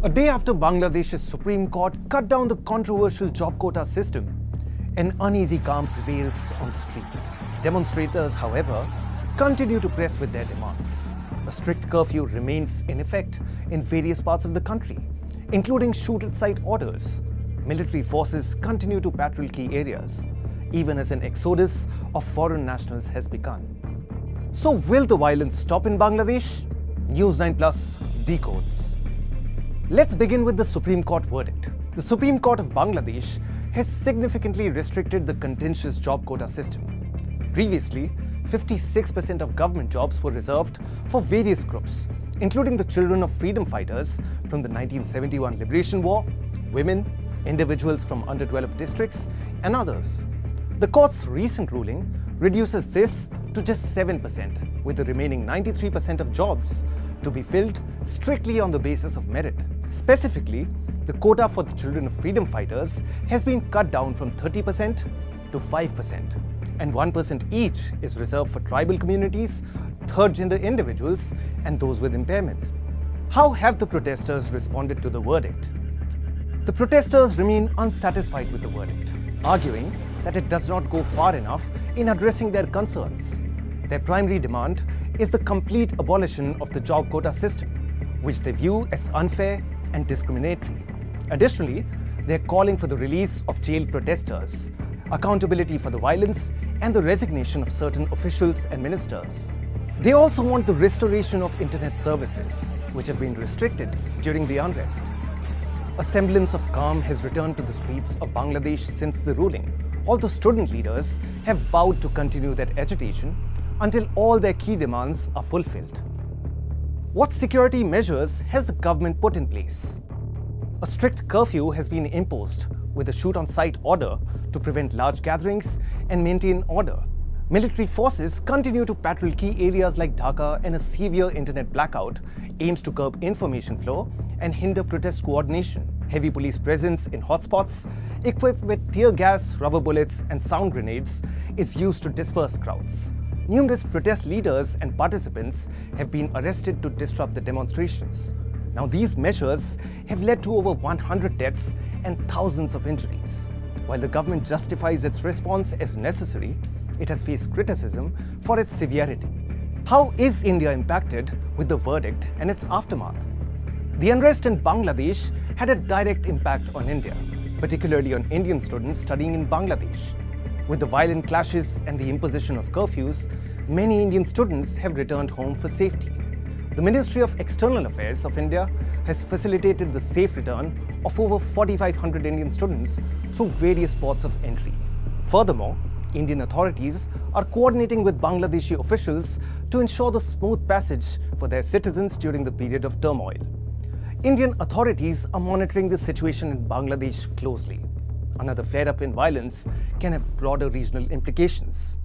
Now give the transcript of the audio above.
A day after Bangladesh's Supreme Court cut down the controversial job quota system, an uneasy calm prevails on the streets. Demonstrators, however, continue to press with their demands. A strict curfew remains in effect in various parts of the country, including shoot-at-sight orders. Military forces continue to patrol key areas, even as an exodus of foreign nationals has begun. So will the violence stop in Bangladesh? News9 Plus Decodes. Let's begin with the Supreme Court verdict. The Supreme Court of Bangladesh has significantly restricted the contentious job quota system. Previously, 56% of government jobs were reserved for various groups, including the children of freedom fighters from the 1971 Liberation War, women, individuals from underdeveloped districts, and others. The court's recent ruling reduces this to just 7%, with the remaining 93% of jobs to be filled strictly on the basis of merit. Specifically, the quota for the children of freedom fighters has been cut down from 30% to 5%, and 1% each is reserved for tribal communities, third-gender individuals, and those with impairments. How have the protesters responded to the verdict? The protesters remain unsatisfied with the verdict, arguing that it does not go far enough in addressing their concerns. Their primary demand is the complete abolition of the job quota system, which they view as unfair and discriminatory. Additionally, they are calling for the release of jailed protesters, accountability for the violence, and the resignation of certain officials and ministers. They also want the restoration of internet services, which have been restricted during the unrest. A semblance of calm has returned to the streets of Bangladesh since the ruling, although student leaders have vowed to continue that agitation until all their key demands are fulfilled. What security measures has the government put in place? A strict curfew has been imposed with a shoot-on-sight order to prevent large gatherings and maintain order. Military forces continue to patrol key areas like Dhaka, and a severe internet blackout aims to curb information flow and hinder protest coordination. Heavy police presence in hotspots, equipped with tear gas, rubber bullets, and sound grenades, is used to disperse crowds. Numerous protest leaders and participants have been arrested to disrupt the demonstrations. Now, these measures have led to over 100 deaths and thousands of injuries. While the government justifies its response as necessary, it has faced criticism for its severity. How is India impacted with the verdict and its aftermath? The unrest in Bangladesh had a direct impact on India, particularly on Indian students studying in Bangladesh. With the violent clashes and the imposition of curfews, many Indian students have returned home for safety. The Ministry of External Affairs of India has facilitated the safe return of over 4,500 Indian students through various ports of entry. Furthermore, Indian authorities are coordinating with Bangladeshi officials to ensure the smooth passage for their citizens during the period of turmoil. Indian authorities are monitoring the situation in Bangladesh closely. Another flare-up in violence can have broader regional implications.